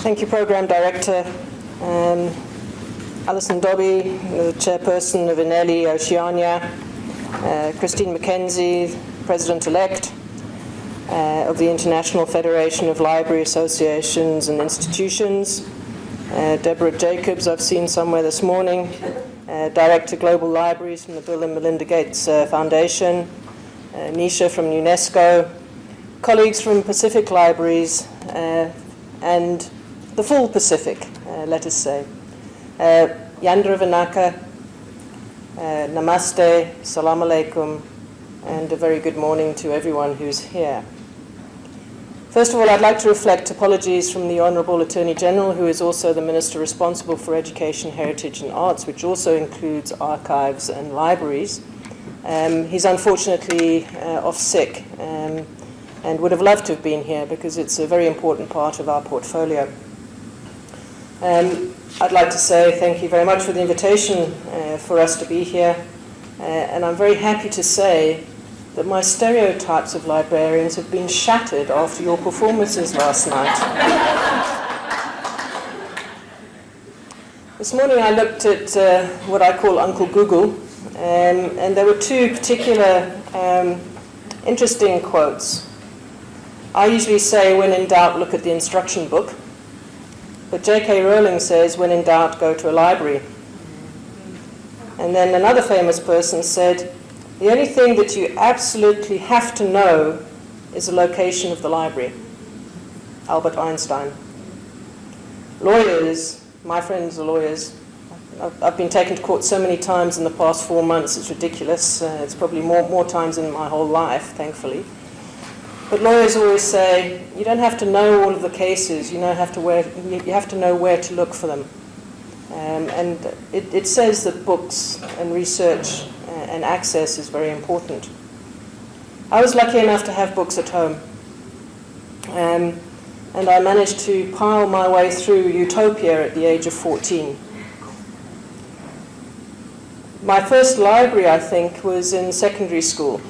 Thank you, Program Director. Alison, the Chairperson of INELI Oceania, Christine McKenzie, President-elect of the International Federation of Library Associations and Institutions, Deborah Jacobs, I've seen somewhere this morning, Director Global Libraries from the Bill and Melinda Gates Foundation, Nisha from UNESCO, colleagues from Pacific Libraries, and the full Pacific, let us say. Yandra Vanaka, Namaste, Salam Alaikum, and a very good morning to everyone who's here. First of all, I'd like to reflect apologies from the Honourable Attorney General, who is also the Minister responsible for Education, Heritage and Arts, which also includes archives and libraries. He's unfortunately off sick and would have loved to have been here because it's a very important part of our portfolio. I'd like to say thank you very much for the invitation for us to be here, and I'm very happy to say that my stereotypes of librarians have been shattered after your performances last night. This morning I looked at what I call Uncle Google, and there were two particular interesting quotes. I usually say, when in doubt, look at the instruction book. But J.K. Rowling says, when in doubt, go to a library. And then another famous person said, the only thing that you absolutely have to know is the location of the library. Albert Einstein. Lawyers, my friends are lawyers. I've been taken to court so many times in the past 4 months, it's ridiculous. It's probably more times in my whole life, thankfully. But lawyers always say, you don't have to know all of the cases, you have to know where to look for them. And it says that books and research and access is very important. I was lucky enough to have books at home. And I managed to pile my way through Utopia at the age of 14. My first library, I think, was in secondary school.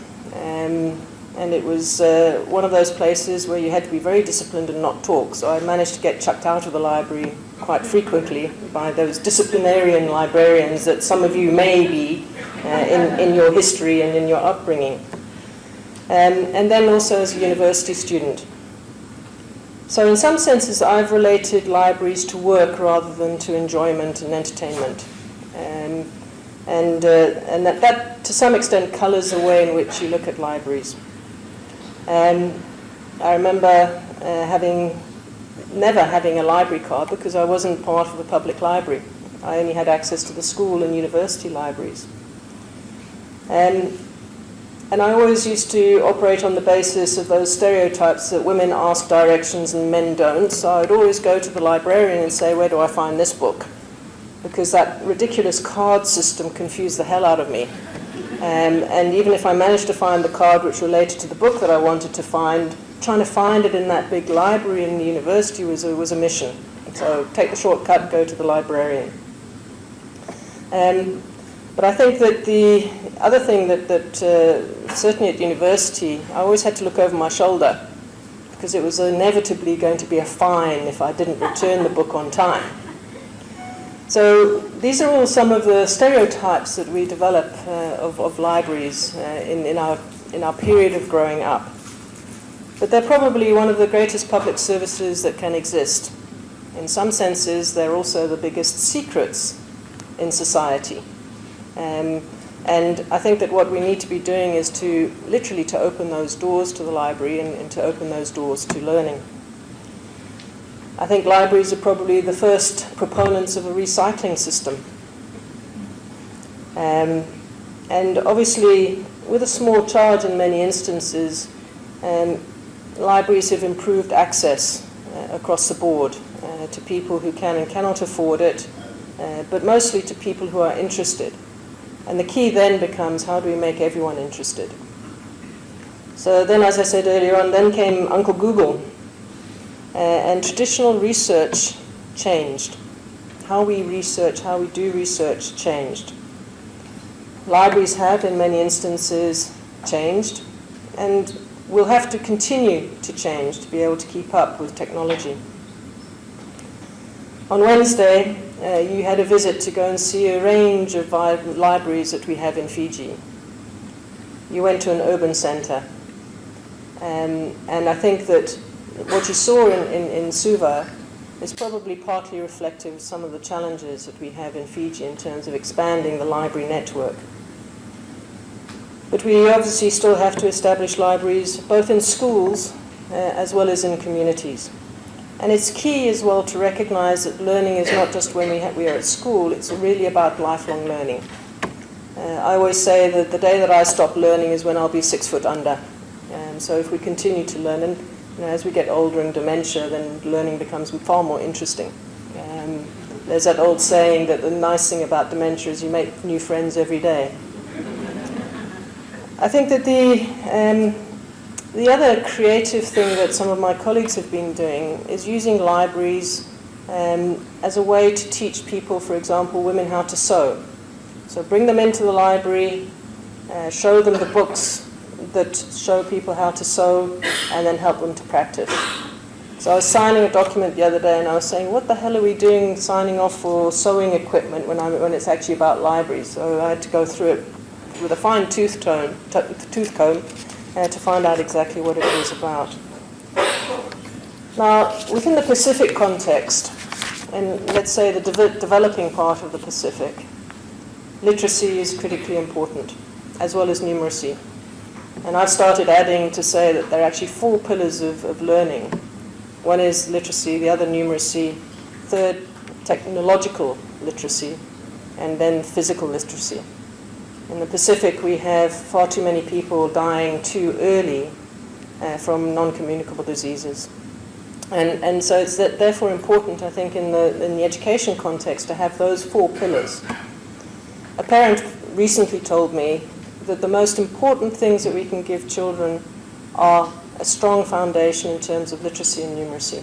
And it was one of those places where you had to be very disciplined and not talk. So I managed to get chucked out of the library quite frequently by those disciplinarian librarians that some of you may be in your history and in your upbringing. And then also as a university student. So in some senses, I've related libraries to work rather than to enjoyment and entertainment. And that to some extent colours the way in which you look at libraries. I remember never having a library card because I wasn't part of the public library. I only had access to the school and university libraries. And I always used to operate on the basis of those stereotypes that women ask directions and men don't. So I'd always go to the librarian and say, where do I find this book? Because that ridiculous card system confused the hell out of me. And even if I managed to find the card which related to the book that I wanted to find, trying to find it in that big library in the university was a mission. So take the shortcut, go to the librarian. But I think that the other thing that certainly at university, I always had to look over my shoulder because it was inevitably going to be a fine if I didn't return the book on time. So these are all some of the stereotypes that we develop of libraries in our period of growing up. But they're probably one of the greatest public services that can exist. In some senses, they're also the biggest secrets in society. And I think that what we need to be doing is to literally to open those doors to the library and to open those doors to learning. I think libraries are probably the first proponents of a recycling system. And obviously, with a small charge in many instances, libraries have improved access across the board to people who can and cannot afford it, but mostly to people who are interested. And the key then becomes, how do we make everyone interested? So then, as I said earlier on, then came Uncle Google, and traditional research changed. How we research, how we do research changed. Libraries have, in many instances, changed, and will have to continue to change to be able to keep up with technology. On Wednesday, you had a visit to go and see a range of libraries that we have in Fiji. You went to an urban centre, and I think that what you saw in Suva is probably partly reflective of some of the challenges that we have in Fiji in terms of expanding the library network. But we obviously still have to establish libraries both in schools as well as in communities. And it's key as well to recognize that learning is not just when we are at school, it's really about lifelong learning. I always say that the day that I stop learning is when I'll be 6 foot under. So if we continue to learn, and as we get older and dementia, then learning becomes far more interesting. There's that old saying that the nice thing about dementia is you make new friends every day. I think that the other creative thing that some of my colleagues have been doing is using libraries as a way to teach people, for example, women how to sew. So bring them into the library, show them the books that show people how to sew, and then help them to practice. So I was signing a document the other day, and I was saying, what the hell are we doing signing off for sewing equipment when it's actually about libraries? So I had to go through it with a fine tooth comb to find out exactly what it was about. Now, within the Pacific context, and let's say the developing part of the Pacific, literacy is critically important, as well as numeracy. And I've started adding to say that there are actually 4 pillars of learning. One is literacy, the other numeracy, third technological literacy, and then physical literacy. In the Pacific, we have far too many people dying too early from non-communicable diseases. And so it's therefore important, I think, in the education context to have those 4 pillars. A parent recently told me that the most important things that we can give children are a strong foundation in terms of literacy and numeracy.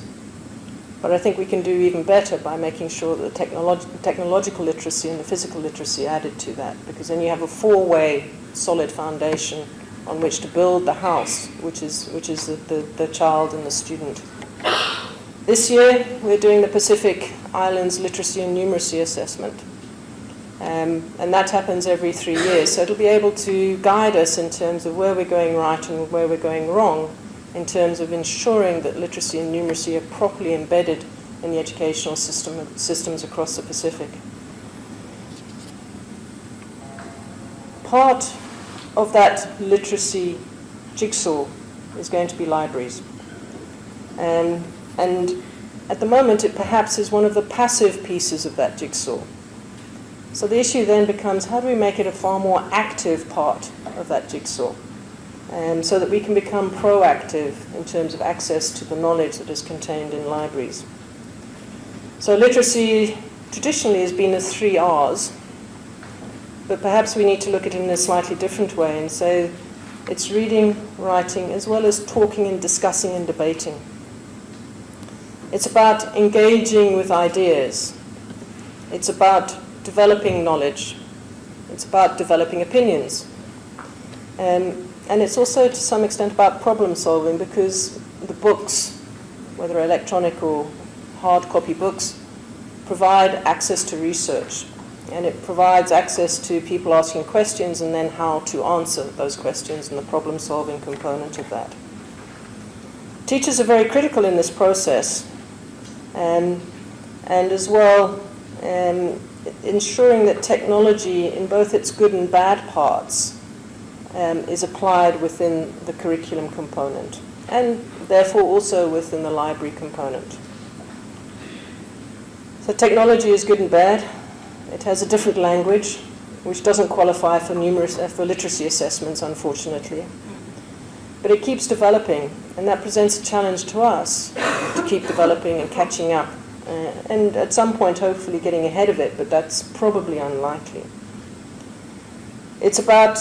But I think we can do even better by making sure that the technological literacy and the physical literacy added to that, because then you have a 4-way solid foundation on which to build the house, which is the child and the student. This year, we're doing the Pacific Islands Literacy and Numeracy Assessment. And that happens every 3 years. So it'll be able to guide us in terms of where we're going right and where we're going wrong in terms of ensuring that literacy and numeracy are properly embedded in the educational systems across the Pacific. Part of that literacy jigsaw is going to be libraries. And at the moment, it perhaps is one of the passive pieces of that jigsaw. So the issue then becomes, how do we make it a far more active part of that jigsaw? So that we can become proactive in terms of access to the knowledge that is contained in libraries. So literacy traditionally has been the 3 R's, but perhaps we need to look at it in a slightly different way and say it's reading, writing, as well as talking and discussing and debating. It's about engaging with ideas. It's about developing knowledge. It's about developing opinions. And it's also to some extent about problem solving, because the books, whether electronic or hard copy books, provide access to research. And it provides access to people asking questions and then how to answer those questions and the problem solving component of that. Teachers are very critical in this process. and as well ensuring that technology in both its good and bad parts is applied within the curriculum component, and therefore also within the library component. So technology is good and bad. It has a different language, which doesn't qualify for literacy assessments, unfortunately. But it keeps developing, and that presents a challenge to us to keep developing and catching up, and at some point hopefully getting ahead of it, but that's probably unlikely. It's about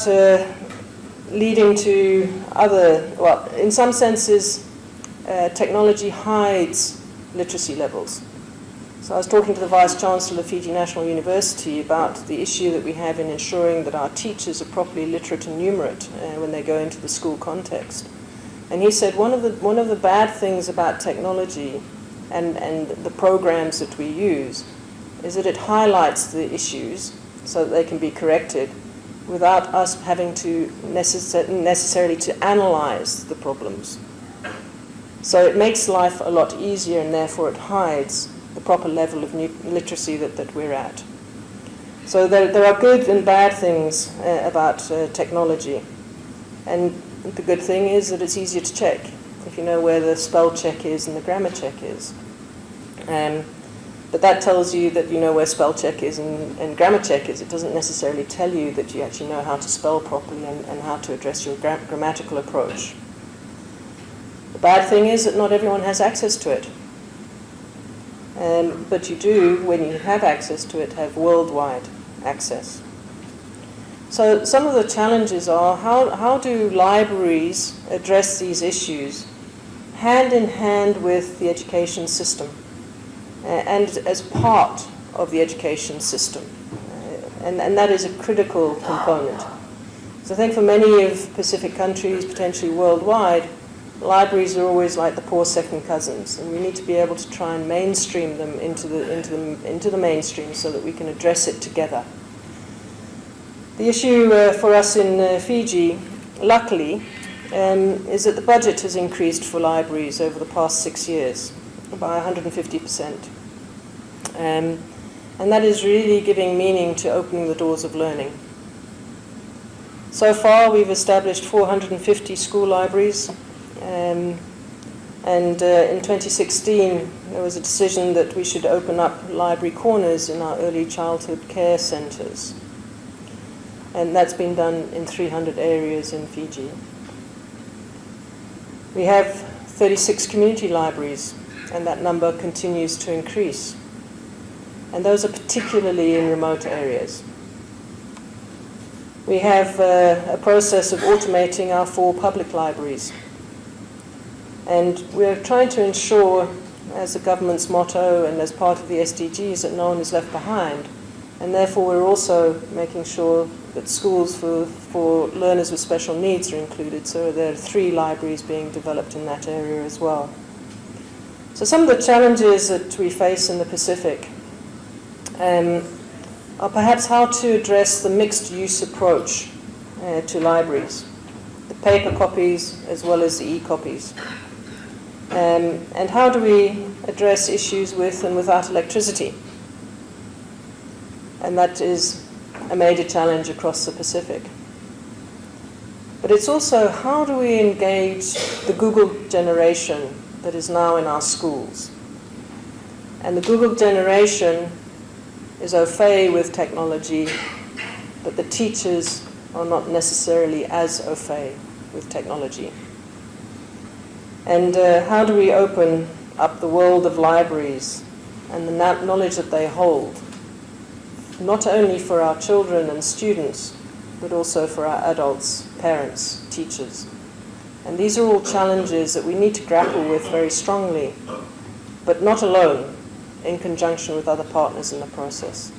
leading to other, well, in some senses, technology hides literacy levels. So I was talking to the Vice-Chancellor of Fiji National University about the issue that we have in ensuring that our teachers are properly literate and numerate when they go into the school context. And he said one of the bad things about technology and the programs that we use is that it highlights the issues so that they can be corrected without us having to necessarily to analyze the problems. So it makes life a lot easier, and therefore it hides the proper level of literacy that we're at. So there are good and bad things about technology. And the good thing is that it's easier to check if you know where the spell check is and the grammar check is. But that tells you that you know where spell check is and grammar check is. It doesn't necessarily tell you that you actually know how to spell properly and how to address your grammatical approach. The bad thing is that not everyone has access to it. But you do, when you have access to it, have worldwide access. So some of the challenges are how do libraries address these issues hand in hand with the education system and as part of the education system. And that is a critical component. So I think for many of Pacific countries, potentially worldwide, libraries are always like the poor second cousins, and we need to be able to try and mainstream them into the mainstream so that we can address it together. The issue for us in Fiji, luckily, is that the budget has increased for libraries over the past 6 years by 150%. And that is really giving meaning to opening the doors of learning. So far, we've established 450 school libraries. In 2016, there was a decision that we should open up library corners in our early childhood care centres. And that's been done in 300 areas in Fiji. We have 36 community libraries, and that number continues to increase. And those are particularly in remote areas. We have a process of automating our 4 public libraries. And we're trying to ensure, as the government's motto and as part of the SDGs, that no one is left behind. And therefore we're also making sure that schools for learners with special needs are included. So there are 3 libraries being developed in that area as well. So some of the challenges that we face in the Pacific are perhaps how to address the mixed use approach to libraries, the paper copies as well as the e-copies. And how do we address issues with and without electricity? And that is a major challenge across the Pacific. But it's also how do we engage the Google generation that is now in our schools? And the Google generation is au fait with technology, but the teachers are not necessarily as au fait with technology. And how do we open up the world of libraries and the knowledge that they hold, not only for our children and students, but also for our adults, parents, teachers. And these are all challenges that we need to grapple with very strongly, but not alone, in conjunction with other partners in the process.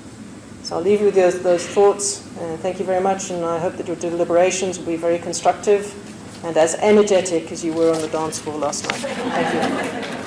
So I'll leave you with those thoughts. Thank you very much, and I hope that your deliberations will be very constructive and as energetic as you were on the dance floor last night. Thank you.